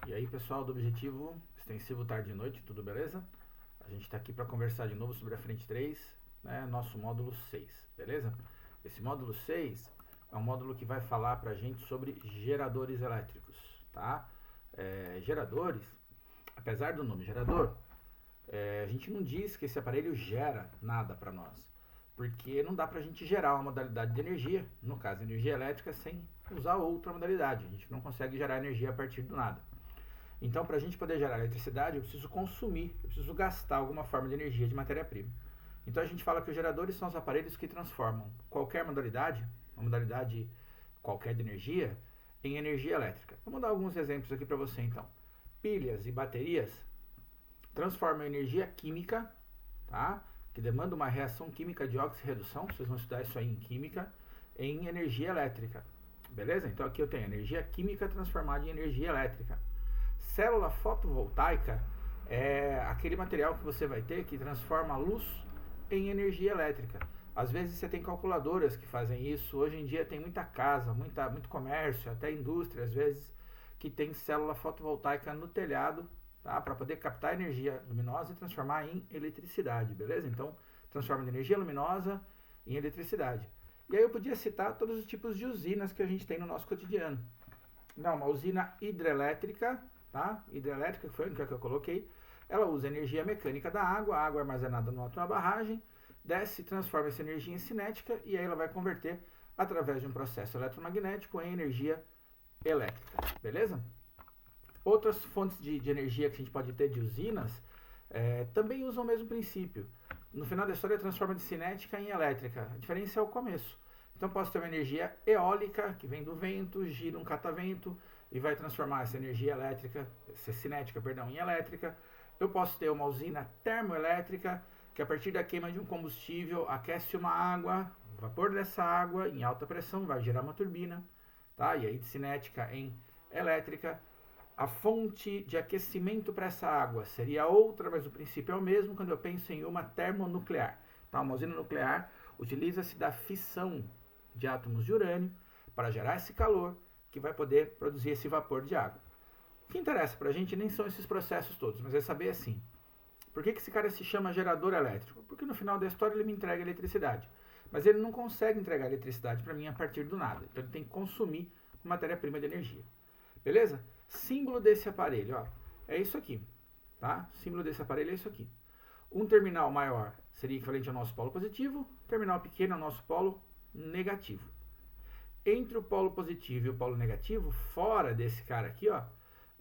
E aí, pessoal do Objetivo Extensivo Tarde e Noite, tudo beleza? A gente está aqui para conversar de novo sobre a frente 3, né, nosso módulo 6, beleza? Esse módulo 6 é um módulo que vai falar para a gente sobre geradores elétricos, tá? Geradores, apesar do nome gerador, a gente não diz que esse aparelho gera nada para nós, porque não dá para a gente gerar uma modalidade de energia, no caso energia elétrica, sem usar outra modalidade. A gente não consegue gerar energia a partir do nada. Então, para a gente poder gerar eletricidade, eu preciso consumir, eu preciso gastar alguma forma de energia, de matéria-prima. Então, a gente fala que os geradores são os aparelhos que transformam qualquer modalidade, uma modalidade qualquer de energia, em energia elétrica. Vamos dar alguns exemplos aqui para você, então. Pilhas e baterias transformam energia química, tá? Que demanda uma reação química de oxirredução, vocês vão estudar isso aí em química, em energia elétrica. Beleza? Então, aqui eu tenho energia química transformada em energia elétrica. Célula fotovoltaica é aquele material que você vai ter que transforma a luz em energia elétrica. Às vezes você tem calculadoras que fazem isso. Hoje em dia tem muita casa, muito comércio, até indústria às vezes, que tem célula fotovoltaica no telhado, tá? Para poder captar energia luminosa e transformar em eletricidade, beleza? Então, transforma de energia luminosa em eletricidade. E aí eu podia citar todos os tipos de usinas que a gente tem no nosso cotidiano. Não, uma usina hidrelétrica, tá? Hidrelétrica, que foi a única que eu coloquei, ela usa energia mecânica da água, a água armazenada no alto de uma barragem, desce e transforma essa energia em cinética e aí ela vai converter através de um processo eletromagnético em energia elétrica, beleza? Outras fontes de energia que a gente pode ter de usinas também usam o mesmo princípio. No final da história transforma de cinética em elétrica, a diferença é o começo. Então posso ter uma energia eólica, que vem do vento, gira um catavento e vai transformar essa energia elétrica, essa cinética, perdão, em elétrica. Eu posso ter uma usina termoelétrica, que a partir da queima de um combustível aquece uma água, o vapor dessa água em alta pressão vai gerar uma turbina, tá? E aí de cinética em elétrica. A fonte de aquecimento para essa água seria outra, mas o princípio é o mesmo quando eu penso em uma termonuclear. Tá? Uma usina nuclear utiliza-se da fissão de átomos de urânio para gerar esse calor que vai poder produzir esse vapor de água. O que interessa para a gente nem são esses processos todos, mas é saber assim, por que esse cara se chama gerador elétrico? Porque no final da história ele me entrega eletricidade, mas ele não consegue entregar eletricidade para mim a partir do nada, então ele tem que consumir matéria-prima de energia. Beleza? Símbolo desse aparelho, ó, é isso aqui, tá? Símbolo desse aparelho é isso aqui. Um terminal maior seria equivalente ao nosso polo positivo, terminal pequeno ao nosso polo negativo. Entre o polo positivo e o polo negativo, fora desse cara aqui, ó,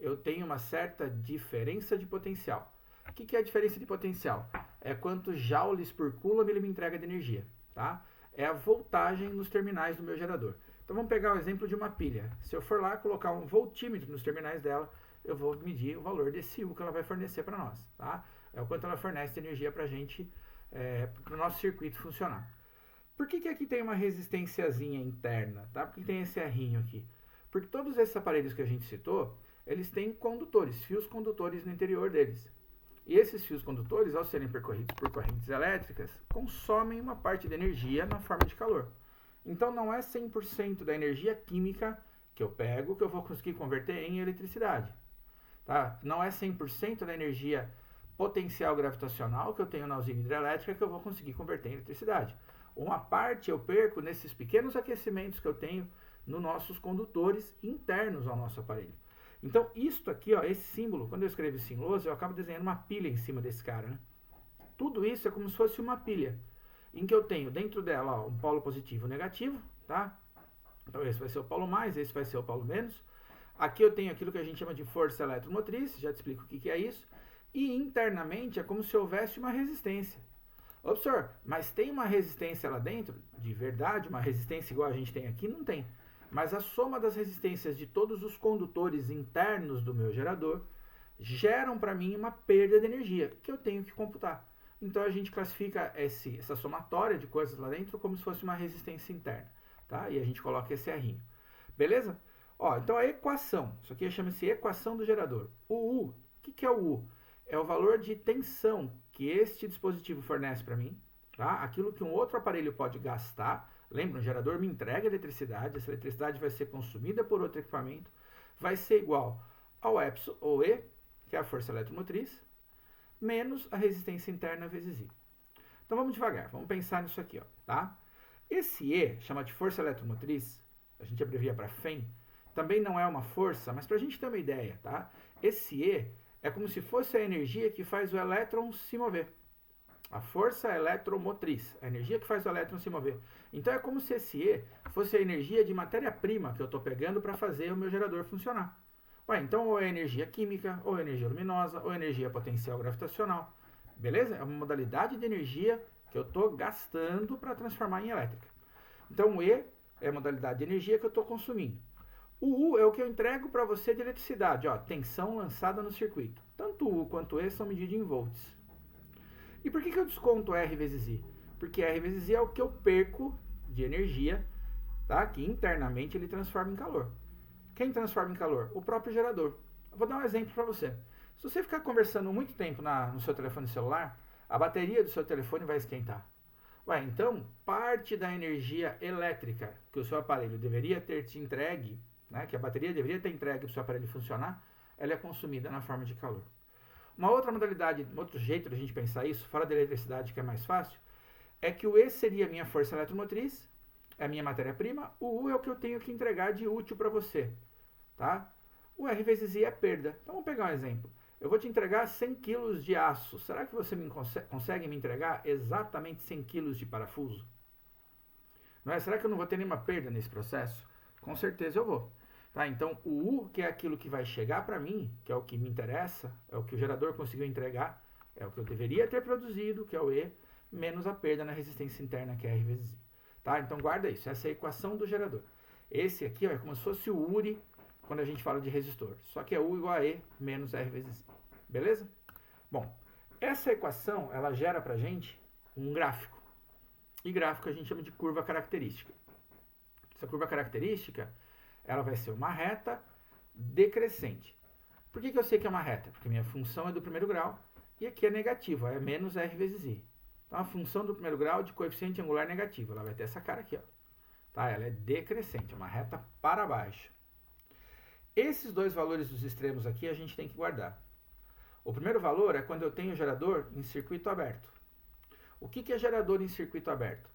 eu tenho uma certa diferença de potencial. O que é a diferença de potencial? É quantos joules por coulomb ele me entrega de energia, tá? É a voltagem nos terminais do meu gerador. Então vamos pegar o exemplo de uma pilha. Se eu for lá colocar um voltímetro nos terminais dela, eu vou medir o valor desse U que ela vai fornecer para nós, tá? É o quanto ela fornece de energia para a gente, para o nosso circuito funcionar. Por que aqui tem uma resistênciazinha interna, tá? Por que tem esse errinho aqui? Porque todos esses aparelhos que a gente citou, eles têm condutores, fios condutores no interior deles. E esses fios condutores, ao serem percorridos por correntes elétricas, consomem uma parte de energia na forma de calor. Então não é 100% da energia química que eu pego que eu vou conseguir converter em eletricidade. Tá? Não é 100% da energia potencial gravitacional que eu tenho na usina hidrelétrica que eu vou conseguir converter em eletricidade. Uma parte eu perco nesses pequenos aquecimentos que eu tenho nos nossos condutores internos ao nosso aparelho. Então, isto aqui, ó, esse símbolo, quando eu escrevo Sinlose, eu acabo desenhando uma pilha em cima desse cara, né? Tudo isso é como se fosse uma pilha, em que eu tenho dentro dela, ó, um polo positivo e um negativo, tá? Então, esse vai ser o polo mais, esse vai ser o polo menos. Aqui eu tenho aquilo que a gente chama de força eletromotriz, já te explico o que é isso. E internamente é como se houvesse uma resistência. Ô, professor, mas tem uma resistência lá dentro? De verdade, uma resistência igual a gente tem aqui? Não tem. Mas a soma das resistências de todos os condutores internos do meu gerador geram para mim uma perda de energia que eu tenho que computar. Então a gente classifica essa somatória de coisas lá dentro como se fosse uma resistência interna, tá? E a gente coloca esse errinho. Beleza? Ó, então a equação, isso aqui chama-se equação do gerador. O U, o que é o U? É o valor de tensão que este dispositivo fornece para mim, tá? Aquilo que um outro aparelho pode gastar. Lembra, um gerador me entrega eletricidade, essa eletricidade vai ser consumida por outro equipamento, vai ser igual ao epsilon, ou E, que é a força eletromotriz, menos a resistência interna vezes I. Então vamos devagar, vamos pensar nisso aqui, ó, tá? Esse E, chama de força eletromotriz, a gente abrevia para FEM, também não é uma força, mas para a gente ter uma ideia, tá? Esse E é como se fosse a energia que faz o elétron se mover. A força eletromotriz, a energia que faz o elétron se mover. Então é como se esse E fosse a energia de matéria-prima que eu estou pegando para fazer o meu gerador funcionar. Ué, então ou é energia química, ou é energia luminosa, ou é energia potencial gravitacional. Beleza? É uma modalidade de energia que eu estou gastando para transformar em elétrica. Então o E é a modalidade de energia que eu estou consumindo. O U é o que eu entrego para você de eletricidade, ó, tensão lançada no circuito. Tanto U quanto E são medidos em volts. E por que eu desconto R vezes I? Porque R vezes I é o que eu perco de energia, tá? Que internamente ele transforma em calor. Quem transforma em calor? O próprio gerador. Eu vou dar um exemplo para você. Se você ficar conversando muito tempo no seu telefone celular, a bateria do seu telefone vai esquentar. Ué, então, parte da energia elétrica que o seu aparelho deveria ter te entregue, né, que a bateria deveria ter entregue para o seu aparelho funcionar, ela é consumida na forma de calor. Uma outra modalidade, um outro jeito de a gente pensar isso, fora da eletricidade que é mais fácil, é que o E seria a minha força eletromotriz, é a minha matéria-prima, o U é o que eu tenho que entregar de útil para você, tá? O R vezes I é perda. Então vamos pegar um exemplo. Eu vou te entregar 100 kg de aço. Será que você consegue me entregar exatamente 100 kg de parafuso? Não é? Será que eu não vou ter nenhuma perda nesse processo? Com certeza eu vou. Tá? Então, o U, que é aquilo que vai chegar para mim, que é o que me interessa, é o que o gerador conseguiu entregar, é o que eu deveria ter produzido, que é o E, menos a perda na resistência interna, que é R vezes I. Tá? Então, guarda isso. Essa é a equação do gerador. Esse aqui ó, é como se fosse o URI quando a gente fala de resistor. Só que é U igual a E menos R vezes I. Beleza? Bom, essa equação, ela gera pra gente um gráfico. E gráfico a gente chama de curva característica. Essa curva característica, ela vai ser uma reta decrescente. Por que eu sei que é uma reta? Porque minha função é do primeiro grau e aqui é negativa, é menos R vezes I. Então, a função do primeiro grau de coeficiente angular negativo, ela vai ter essa cara aqui, ó. Tá? Ela é decrescente, é uma reta para baixo. Esses dois valores dos extremos aqui a gente tem que guardar. O primeiro valor é quando eu tenho o gerador em circuito aberto. O que é gerador em circuito aberto?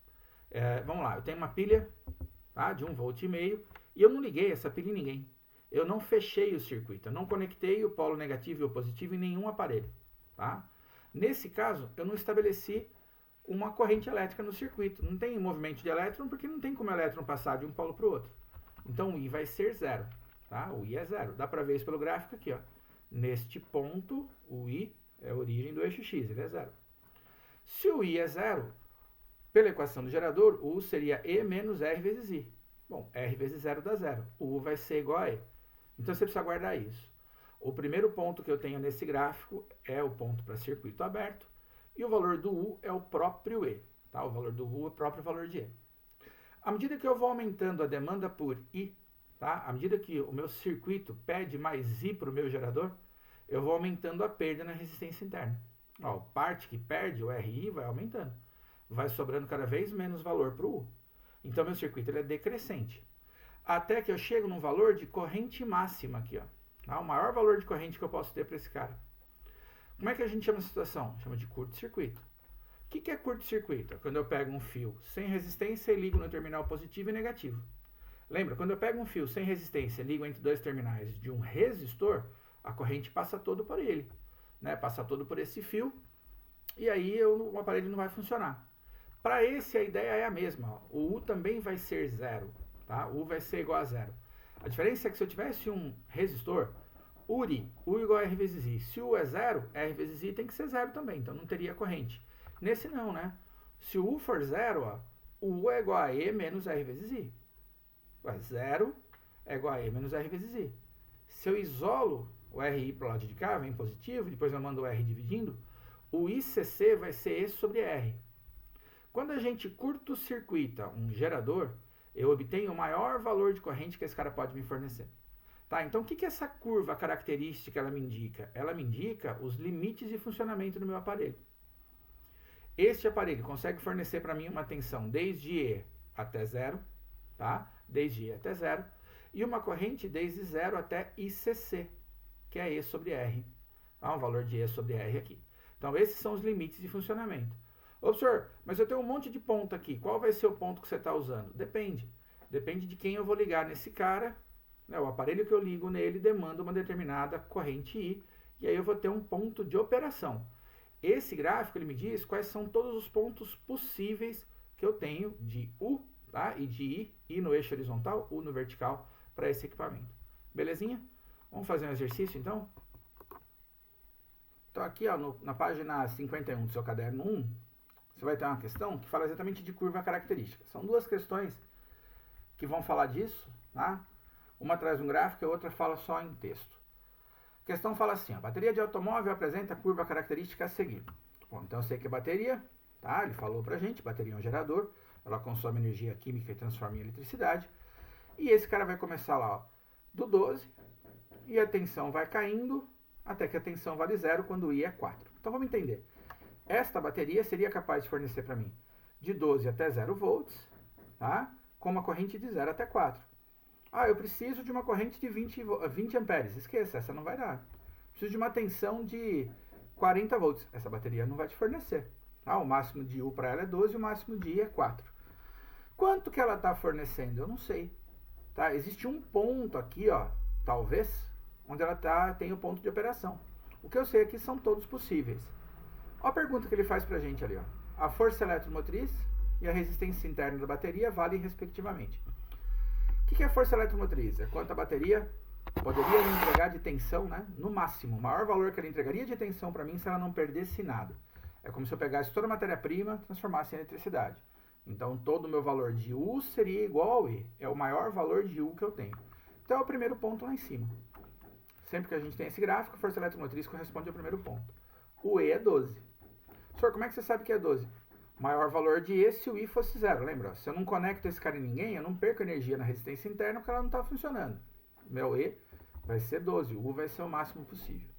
Vamos lá, eu tenho uma pilha, tá, de 1,5 volt e eu não liguei essa pilha em ninguém. Eu não fechei o circuito, eu não conectei o polo negativo e o positivo em nenhum aparelho. Tá? Nesse caso, eu não estabeleci uma corrente elétrica no circuito. Não tem movimento de elétron porque não tem como o elétron passar de um polo para o outro. Então o I vai ser zero. Tá? O I é zero. Dá para ver isso pelo gráfico aqui. Ó. Neste ponto, o I é a origem do eixo X, ele é zero. Se o I é zero, pela equação do gerador, o U seria E menos R vezes I. Bom, R vezes zero dá zero. O U vai ser igual a E. Então você precisa guardar isso. O primeiro ponto que eu tenho nesse gráfico é o ponto para circuito aberto. E o valor do U é o próprio E. Tá? O valor do U é o próprio valor de E. À medida que eu vou aumentando a demanda por I, tá? À medida que o meu circuito pede mais I para o meu gerador, eu vou aumentando a perda na resistência interna. Ó, parte que perde, o RI, vai aumentando. Vai sobrando cada vez menos valor para o U. Então, meu circuito ele é decrescente. Até que eu chego num valor de corrente máxima aqui. Ó. Tá? O maior valor de corrente que eu posso ter para esse cara. Como é que a gente chama essa situação? Chama de curto-circuito. O que é curto-circuito? É quando eu pego um fio sem resistência e ligo no terminal positivo e negativo. Lembra, quando eu pego um fio sem resistência e ligo entre dois terminais de um resistor, a corrente passa todo por ele. Né? Passa todo por esse fio e aí o aparelho não vai funcionar. Para esse, a ideia é a mesma. Ó. O U também vai ser zero. Tá? U vai ser igual a zero. A diferença é que se eu tivesse um resistor, URI, U igual a R vezes I. Se U é zero, R vezes I tem que ser zero também, então não teria corrente. Nesse não, né? Se o U for zero, ó, o U é igual a E menos R vezes I. Ué, zero é igual a E menos R vezes I. Se eu isolo o RI para o lado de cá, vem positivo, depois eu mando o R dividindo, o ICC vai ser E sobre R. Quando a gente curto-circuita um gerador, eu obtenho o maior valor de corrente que esse cara pode me fornecer. Tá, então o que essa curva característica ela me indica? Ela me indica os limites de funcionamento do meu aparelho. Este aparelho consegue fornecer para mim uma tensão desde E até zero, tá? Desde E até zero, e uma corrente desde zero até ICC. que é E sobre R. Tá? Um valor de E sobre R aqui. Então, esses são os limites de funcionamento. Ô, professor, mas eu tenho um monte de ponto aqui. Qual vai ser o ponto que você está usando? Depende. Depende de quem eu vou ligar nesse cara. Né? O aparelho que eu ligo nele demanda uma determinada corrente I. E aí eu vou ter um ponto de operação. Esse gráfico ele me diz quais são todos os pontos possíveis que eu tenho de U, tá? E de I no eixo horizontal, U no vertical, para esse equipamento. Belezinha? Vamos fazer um exercício então? Então aqui ó, na página 51 do seu caderno 1, você vai ter uma questão que fala exatamente de curva característica. São duas questões que vão falar disso, tá? Uma traz um gráfico e a outra fala só em texto. A questão fala assim, a bateria de automóvel apresenta a curva característica a seguir. Bom, então eu sei que a bateria, tá? Ele falou pra gente, bateria é um gerador, ela consome energia química e transforma em eletricidade. E esse cara vai começar lá, ó, do 12, e a tensão vai caindo até que a tensão vale 0 quando o I é 4. Então vamos entender. Esta bateria seria capaz de fornecer para mim de 12 até 0 volts, tá? Com uma corrente de 0 até 4. Ah, eu preciso de uma corrente de 20 amperes. Esqueça, essa não vai dar. Preciso de uma tensão de 40 volts. Essa bateria não vai te fornecer. Tá? O máximo de U para ela é 12 e o máximo de I é 4. Quanto que ela está fornecendo? Eu não sei. Tá? Existe um ponto aqui, ó, talvez, onde ela tem o ponto de operação. O que eu sei aqui são todos possíveis. Olha a pergunta que ele faz para a gente ali. Ó. A força eletromotriz e a resistência interna da bateria valem respectivamente. O que é força eletromotriz? É quanto a bateria poderia me entregar de tensão, né? No máximo. O maior valor que ela entregaria de tensão para mim se ela não perdesse nada. É como se eu pegasse toda a matéria-prima e transformasse em eletricidade. Então, todo o meu valor de U seria igual ao E. É o maior valor de U que eu tenho. Então, é o primeiro ponto lá em cima. Sempre que a gente tem esse gráfico, a força eletromotriz corresponde ao primeiro ponto. O E é 12. Senhor, como é que você sabe que é 12? Maior valor de E se o I fosse 0. Lembra? Se eu não conecto esse cara em ninguém, eu não perco energia na resistência interna porque ela não está funcionando. Meu E vai ser 12. O U vai ser o máximo possível.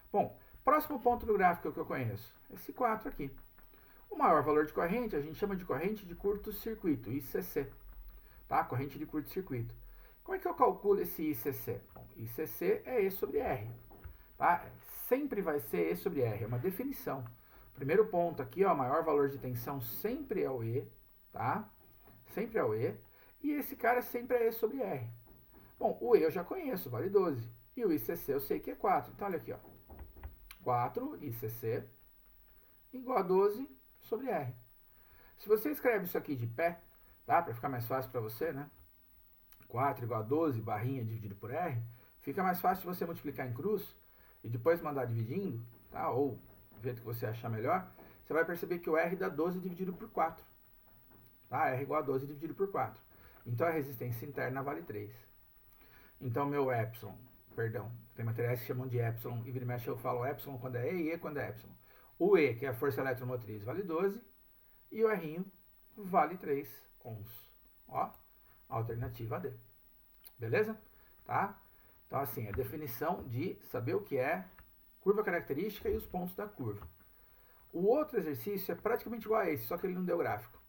Bom, próximo ponto do gráfico que eu conheço. Esse 4 aqui. O maior valor de corrente a gente chama de corrente de curto-circuito, ICC. Tá? Corrente de curto-circuito. Como é que eu calculo esse ICC? Bom, ICC é E sobre R. Tá? Sempre vai ser E sobre R. É uma definição. Primeiro ponto aqui, ó, maior valor de tensão sempre é o E, tá? Sempre é o E. E esse cara sempre é E sobre R. Bom, o E eu já conheço, vale 12. E o ICC eu sei que é 4. Então, olha aqui, ó. 4 ICC igual a 12 sobre R. Se você escreve isso aqui de pé, tá? Para ficar mais fácil para você, né? 4 igual a 12, barrinha dividido por R. Fica mais fácil você multiplicar em cruz e depois mandar dividindo, tá? Ou do jeito que você achar melhor, você vai perceber que o R dá 12 dividido por 4. Tá? R igual a 12 dividido por 4. Então, a resistência interna vale 3. Então, meu epsilon, perdão, tem materiais que chamam de epsilon, e vira e mexe eu falo epsilon quando é E e E quando é epsilon. O E, que é a força eletromotriz, vale 12, e o R vale 3 ohms. Ó, alternativa D. Beleza? Tá? Então, assim, a definição de saber o que é curva característica e os pontos da curva. O outro exercício é praticamente igual a esse, só que ele não deu gráfico.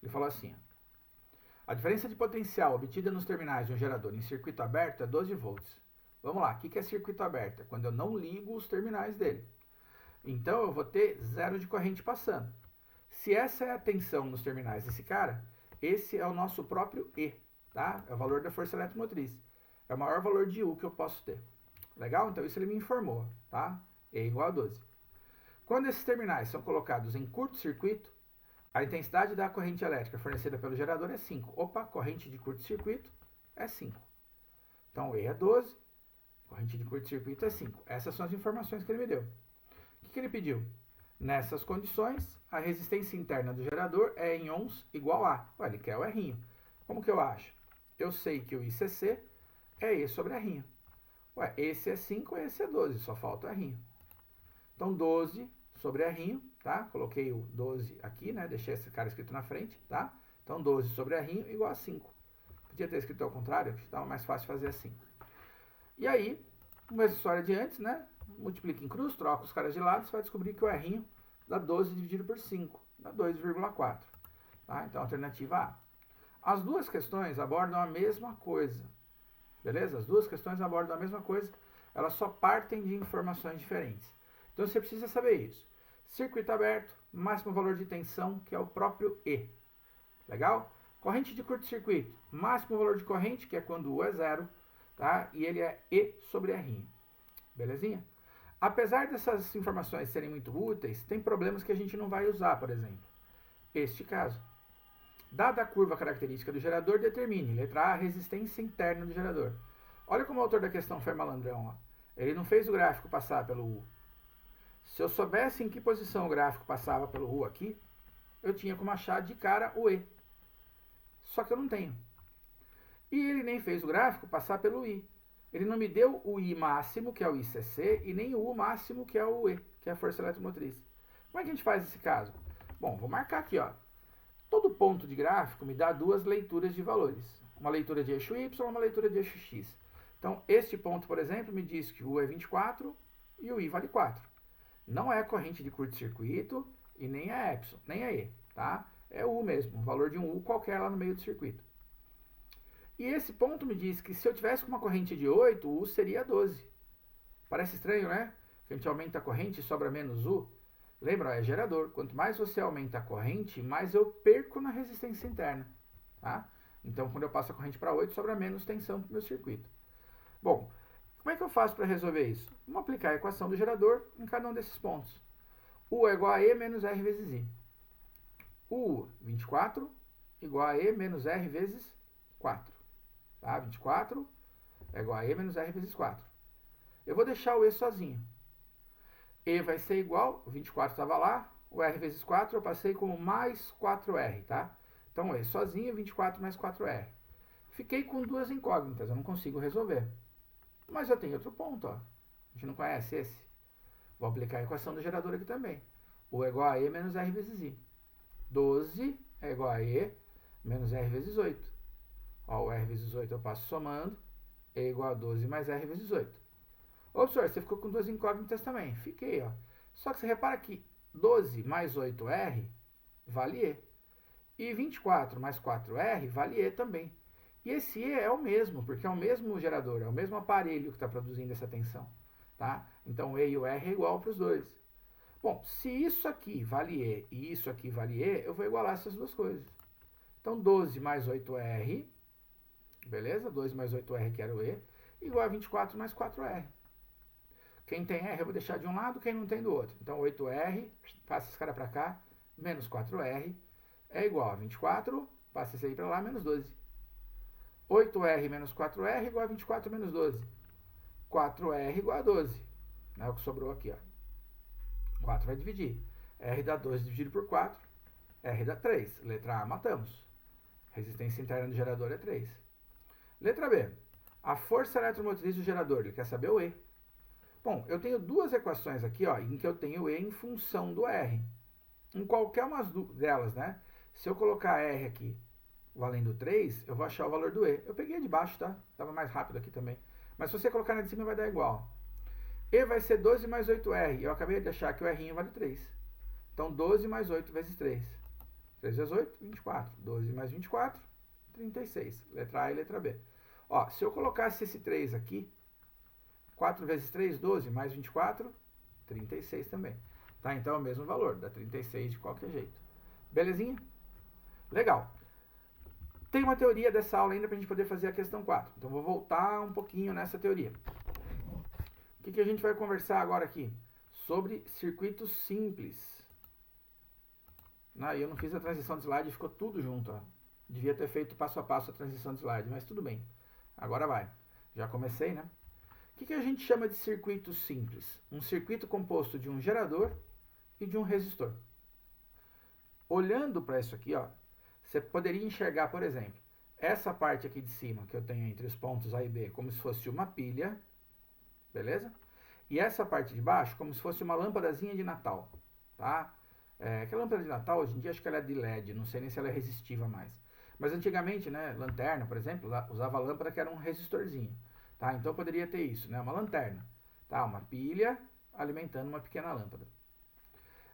Ele falou assim, ó, a diferença de potencial obtida nos terminais de um gerador em circuito aberto é 12 volts. Vamos lá, o que é circuito aberto? É quando eu não ligo os terminais dele. Então, eu vou ter 0 de corrente passando. Se essa é a tensão nos terminais desse cara, esse é o nosso próprio E, tá? É o valor da força eletromotriz. É o maior valor de U que eu posso ter. Legal? Então, isso ele me informou, tá? E igual a 12. Quando esses terminais são colocados em curto-circuito, a intensidade da corrente elétrica fornecida pelo gerador é 5. Opa, corrente de curto-circuito é 5. Então, E é 12, corrente de curto-circuito é 5. Essas são as informações que ele me deu. O que ele pediu? Nessas condições, a resistência interna do gerador é em ohms igual a... Ué, ele quer o R. Como que eu acho? Eu sei que o ICC é E sobre R. Ué, esse é 5, esse é 12, só falta o R. Então, 12 sobre R, tá? Coloquei o 12 aqui, né? Deixei esse cara escrito na frente, tá? Então, 12 sobre R igual a 5. Podia ter escrito ao contrário, que estava mais fácil fazer assim. E aí, mesma história de antes, né? Multiplica em cruz, troca os caras de lado, você vai descobrir que o R dá 12 dividido por 5, dá 2,4. Tá? Então, alternativa A. As duas questões abordam a mesma coisa. Beleza? As duas questões abordam a mesma coisa, elas só partem de informações diferentes. Então você precisa saber isso. Circuito aberto, máximo valor de tensão, que é o próprio E. Legal? Corrente de curto-circuito, máximo valor de corrente, que é quando o U é zero, tá? E ele é E sobre R. Belezinha? Apesar dessas informações serem muito úteis, tem problemas que a gente não vai usar, por exemplo. Este caso. Dada a curva característica do gerador, determine, letra A, a resistência interna do gerador. Olha como o autor da questão foi malandrão. Ó. Ele não fez o gráfico passar pelo U. Se eu soubesse em que posição o gráfico passava pelo U aqui, eu tinha como achar de cara o E. Só que eu não tenho. E ele nem fez o gráfico passar pelo I. Ele não me deu o I máximo, que é o ICC, e nem o U máximo, que é o E, que é a força eletromotriz. Como é que a gente faz esse caso? Bom, vou marcar aqui, ó. Todo ponto de gráfico me dá duas leituras de valores. Uma leitura de eixo Y e uma leitura de eixo X. Então, este ponto, por exemplo, me diz que o U é 24 e o I vale 4. Não é corrente de curto-circuito e nem é Epsilon, nem é E, tá? É U mesmo, o valor de um U qualquer lá no meio do circuito. E esse ponto me diz que se eu tivesse com uma corrente de 8, o U seria 12. Parece estranho, né? Que a gente aumenta a corrente e sobra menos U. Lembra, é gerador. Quanto mais você aumenta a corrente, mais eu perco na resistência interna. Tá? Então, quando eu passo a corrente para 8, sobra menos tensão para o meu circuito. Bom, como é que eu faço para resolver isso? Vamos aplicar a equação do gerador em cada um desses pontos. U é igual a E menos R vezes I. U, 24, igual a E menos R vezes 4. Tá? 24 é igual a E menos R vezes 4. Eu vou deixar o E sozinho. E vai ser igual, o 24 estava lá, o R vezes 4 eu passei como mais 4R, tá? Então, E sozinho, 24 mais 4R. Fiquei com duas incógnitas, eu não consigo resolver. Mas eu tenho outro ponto, ó. A gente não conhece esse. Vou aplicar a equação do gerador aqui também. U é igual a E menos R vezes I. 12 é igual a E menos R vezes 8. Ó, o R vezes 8 eu passo somando. E é igual a 12 mais R vezes 8. Ô, senhor, você ficou com duas incógnitas também. Fiquei, ó. Só que você repara que 12 mais 8R vale E. E 24 mais 4R vale E também. E esse E é o mesmo, porque é o mesmo gerador, é o mesmo aparelho que está produzindo essa tensão. Tá? Então, o E e o R é igual para os dois. Bom, se isso aqui vale E e isso aqui vale E, eu vou igualar essas duas coisas. Então, 12 mais 8R, beleza? 12 mais 8R, que era o E, igual a 24 mais 4R. Quem tem R eu vou deixar de um lado, quem não tem do outro. Então, 8R, passa esse cara para cá, menos 4R, é igual a 24, passa esse aí para lá, menos 12. 8R menos 4R igual a 24 menos 12. 4R igual a 12. É o que sobrou aqui, ó. 4 vai dividir. R dá 12 dividido por 4. R dá 3. Letra A, matamos. Resistência interna do gerador é 3. Letra B. A força eletromotriz do gerador. Ele quer saber o E. Bom, eu tenho duas equações aqui, ó, em que eu tenho E em função do R. Em qualquer uma delas, né? Se eu colocar R aqui valendo 3, eu vou achar o valor do E. Eu peguei a de baixo, tá? Estava mais rápido aqui também. Mas se você colocar na de cima, vai dar igual. E vai ser 12 mais 8R. Eu acabei de achar que o R vale 3. Então, 12 mais 8 vezes 3. 3 vezes 8, 24. 12 mais 24, 36. Letra A e letra B. Ó, se eu colocasse esse 3 aqui, 4 vezes 3, 12, mais 24, 36 também. Tá? Então é o mesmo valor, dá 36 de qualquer jeito. Belezinha? Legal. Tem uma teoria dessa aula ainda para a gente poder fazer a questão 4. Então vou voltar um pouquinho nessa teoria. O que a gente vai conversar agora aqui? Sobre circuitos simples. Eu não fiz a transição de slide, ficou tudo junto. Ó. Devia ter feito passo a passo a transição de slide, mas tudo bem. Agora vai. Já comecei, né? O que a gente chama de circuito simples? Um circuito composto de um gerador e de um resistor. Olhando para isso aqui, ó, você poderia enxergar, por exemplo, essa parte aqui de cima que eu tenho entre os pontos A e B como se fosse uma pilha, beleza? E essa parte de baixo como se fosse uma lâmpadazinha de Natal, tá? Aquela lâmpada de Natal, hoje em dia acho que ela é de LED, não sei nem se ela é resistiva mais. Mas antigamente, né, lanterna, por exemplo, usava lâmpada que era um resistorzinho. Tá? Então poderia ter isso, né? Uma lanterna, tá? Uma pilha alimentando uma pequena lâmpada.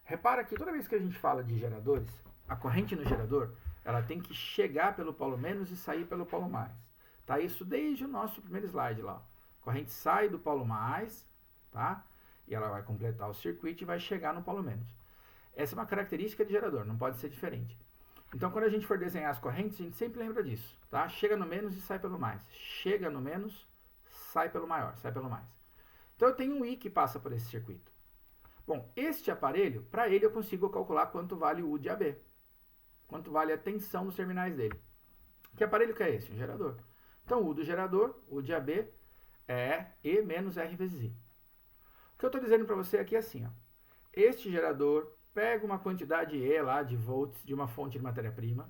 Repara que toda vez que a gente fala de geradores, a corrente no gerador ela tem que chegar pelo polo menos e sair pelo polo mais. Tá isso desde o nosso primeiro slide lá. A corrente sai do polo mais, tá? E ela vai completar o circuito e vai chegar no polo menos. Essa é uma característica de gerador, não pode ser diferente. Então, quando a gente for desenhar as correntes, a gente sempre lembra disso, tá? Chega no menos e sai pelo mais. Chega no menos, sai pelo maior, sai pelo mais. Então, eu tenho um I que passa por esse circuito. Bom, este aparelho, para ele eu consigo calcular quanto vale o U de AB. Quanto vale a tensão nos terminais dele. Que aparelho que é esse? Um gerador. Então, o U do gerador, o de AB, é E menos R vezes I. O que eu estou dizendo para você aqui é assim, ó. Este gerador pega uma quantidade E lá de volts de uma fonte de matéria-prima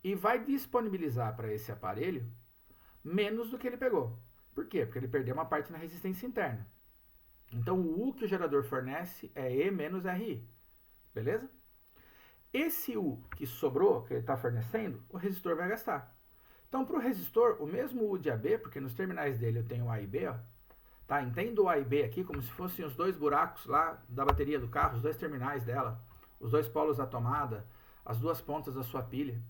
e vai disponibilizar para esse aparelho menos do que ele pegou. Por quê? Porque ele perdeu uma parte na resistência interna. Então, o U que o gerador fornece é E menos RI. Beleza? Esse U que sobrou, que ele está fornecendo, o resistor vai gastar. Então, para o resistor, o mesmo U de AB, porque nos terminais dele eu tenho A e B, ó, tá? Entendo o A e B aqui como se fossem os dois buracos lá da bateria do carro, os dois terminais dela, os dois polos da tomada, as duas pontas da sua pilha.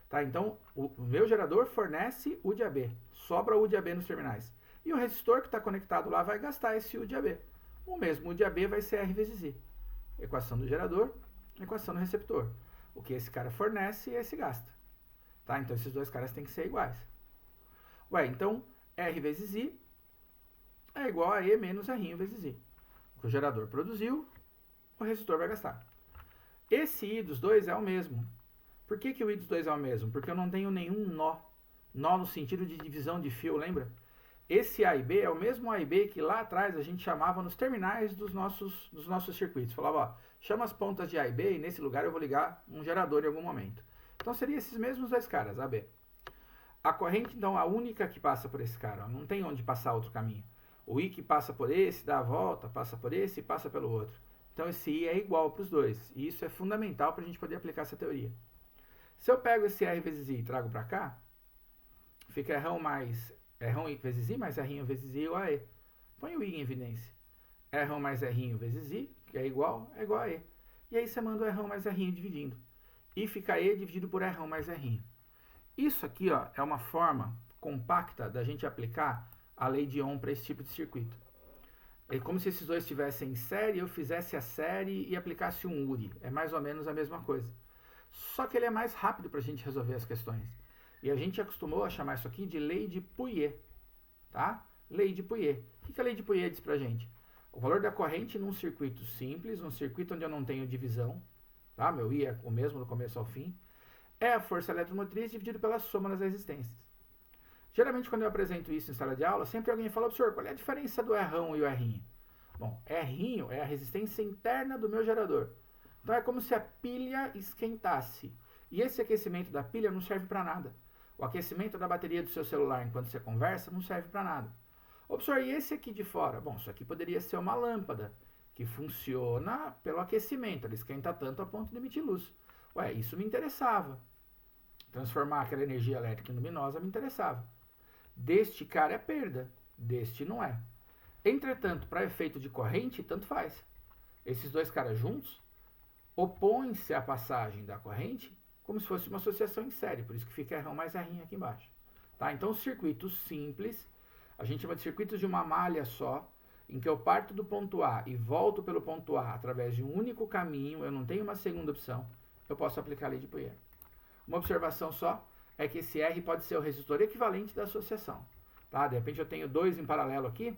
Tá? Então, o meu gerador fornece U de AB, sobra U de AB nos terminais. E o resistor que está conectado lá vai gastar esse U de AB. O mesmo U de AB vai ser R vezes I. Equação do gerador, equação do receptor. O que esse cara fornece, esse gasta. Tá? Então, esses dois caras têm que ser iguais. Ué, então, R vezes I é igual a E menos R vezes I. O que o gerador produziu, o resistor vai gastar. Esse I dos dois é o mesmo. Por que, que o I dos dois é o mesmo? Porque eu não tenho nenhum nó. Nó no sentido de divisão de fio, lembra? Esse A e B é o mesmo A e B que lá atrás a gente chamava nos terminais dos nossos circuitos. Falava, ó, chama as pontas de A e B e nesse lugar eu vou ligar um gerador em algum momento. Então, seriam esses mesmos dois caras, A e B. A corrente, então, a única que passa por esse cara. Ó, não tem onde passar outro caminho. O I que passa por esse, dá a volta, passa por esse e passa pelo outro. Então, esse I é igual para os dois. E isso é fundamental para a gente poder aplicar essa teoria. Se eu pego esse R vezes I e trago para cá, fica R1 vezes I mais R1 vezes I igual a E. Põe o I em evidência. R1 mais R1 vezes I, que é igual a E. E aí você manda o R1 mais R1 dividindo. E fica E dividido por R1 mais R1. Isso aqui, ó, é uma forma compacta da gente aplicar a lei de Ohm para esse tipo de circuito. É como se esses dois estivessem em série, eu fizesse a série e aplicasse um URI. É mais ou menos a mesma coisa. Só que ele é mais rápido para a gente resolver as questões. E a gente acostumou a chamar isso aqui de lei de Pouillet. Tá? Lei de Pouillet. O que a lei de Pouillet diz para a gente? O valor da corrente num circuito simples, um circuito onde eu não tenho divisão, tá? Meu I é o mesmo do começo ao fim, é a força eletromotriz dividido pela soma das resistências. Geralmente, quando eu apresento isso em sala de aula, sempre alguém fala, professor, qual é a diferença do R1 e o R1? Bom, R1 é a resistência interna do meu gerador. Então, é como se a pilha esquentasse. E esse aquecimento da pilha não serve para nada. O aquecimento da bateria do seu celular enquanto você conversa não serve para nada. Ô, professor, e esse aqui de fora? Bom, isso aqui poderia ser uma lâmpada que funciona pelo aquecimento. Ela esquenta tanto a ponto de emitir luz. Ué, isso me interessava. Transformar aquela energia elétrica em luminosa me interessava. Deste cara é perda, deste não é. Entretanto, para efeito de corrente, tanto faz. Esses dois caras juntos opõem-se à passagem da corrente como se fosse uma associação em série, por isso que fica R1 mais R aqui embaixo. Tá? Então, circuitos simples, a gente chama de circuitos de uma malha só, em que eu parto do ponto A e volto pelo ponto A através de um único caminho, eu não tenho uma segunda opção, eu posso aplicar a lei de Pouillet. Uma observação só é que esse R pode ser o resistor equivalente da associação. Tá? De repente eu tenho dois em paralelo aqui,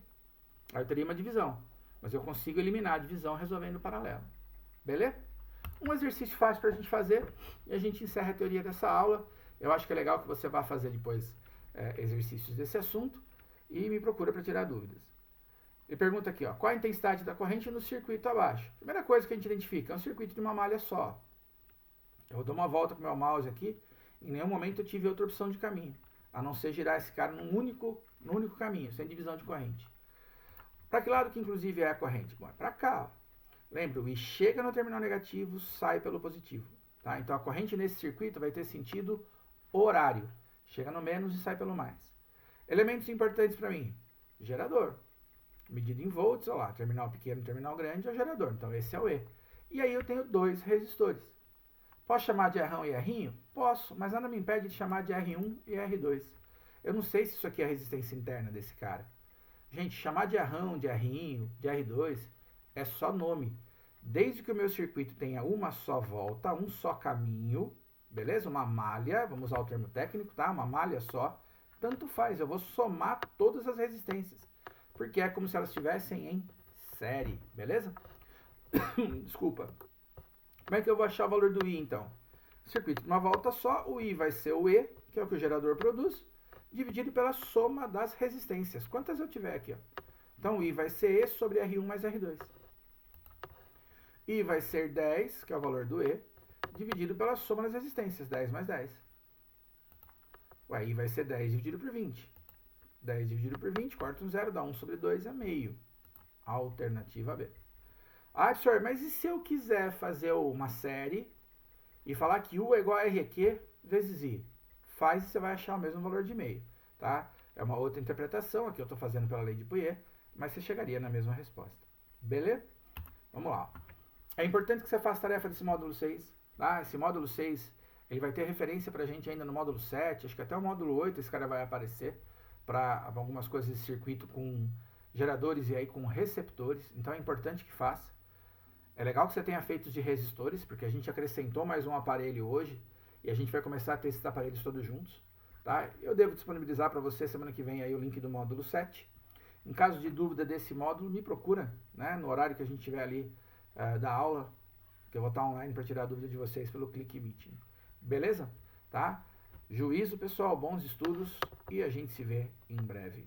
aí eu teria uma divisão, mas eu consigo eliminar a divisão resolvendo o paralelo. Beleza? Um exercício fácil para a gente fazer e a gente encerra a teoria dessa aula. Eu acho que é legal que você vá fazer depois exercícios desse assunto e me procura para tirar dúvidas. Ele pergunta aqui, ó, qual a intensidade da corrente no circuito abaixo? Primeira coisa que a gente identifica é um circuito de uma malha só. Eu vou dar uma volta com o meu mouse aqui, em nenhum momento eu tive outra opção de caminho, a não ser girar esse cara num único caminho, sem divisão de corrente. Para que lado que inclusive é a corrente? Bom, é para cá. Ó. Lembra, o I chega no terminal negativo, sai pelo positivo. Tá? Então a corrente nesse circuito vai ter sentido horário. Chega no menos e sai pelo mais. Elementos importantes para mim. Gerador. Medido em volts, olha lá, terminal pequeno, terminal grande é o gerador. Então esse é o E. E aí eu tenho dois resistores. Posso chamar de R1 e R? Posso, mas nada me impede de chamar de R1 e R2. Eu não sei se isso aqui é a resistência interna desse cara. Gente, chamar de R1, de R1, de R2 é só nome. Desde que o meu circuito tenha uma só volta, um só caminho, beleza? Uma malha, vamos usar o termo técnico, tá? Uma malha só. Tanto faz, eu vou somar todas as resistências. Porque é como se elas estivessem em série, beleza? Desculpa. Como é que eu vou achar o valor do I, então? Circuito de uma volta só, o I vai ser o E, que é o que o gerador produz, dividido pela soma das resistências. Quantas eu tiver aqui, ó? Então, o I vai ser E sobre R1 mais R2. I vai ser 10, que é o valor do E, dividido pela soma das resistências, 10 mais 10. O I vai ser 10 dividido por 20. 10 dividido por 20, corta um zero, dá 1 sobre 2, é meio. Alternativa B. Ah, professor, mas e se eu quiser fazer uma série e falar que U é igual a RQ vezes I? Faz e você vai achar o mesmo valor de meio, tá? É uma outra interpretação, aqui eu estou fazendo pela lei de Pouillet, mas você chegaria na mesma resposta. Beleza? Vamos lá. É importante que você faça tarefa desse módulo 6, tá? Esse módulo 6, ele vai ter referência pra gente ainda no módulo 7, acho que até o módulo 8 esse cara vai aparecer para algumas coisas de circuito com geradores e aí com receptores, então é importante que faça. É legal que você tenha feito de resistores, porque a gente acrescentou mais um aparelho hoje e a gente vai começar a ter esses aparelhos todos juntos, tá? Eu devo disponibilizar para você semana que vem aí o link do módulo 7. Em caso de dúvida desse módulo, me procura, né, no horário que a gente tiver ali da aula, que eu vou estar online para tirar a dúvida de vocês pelo Click Meeting. Beleza? Tá? Juízo, pessoal, bons estudos e a gente se vê em breve.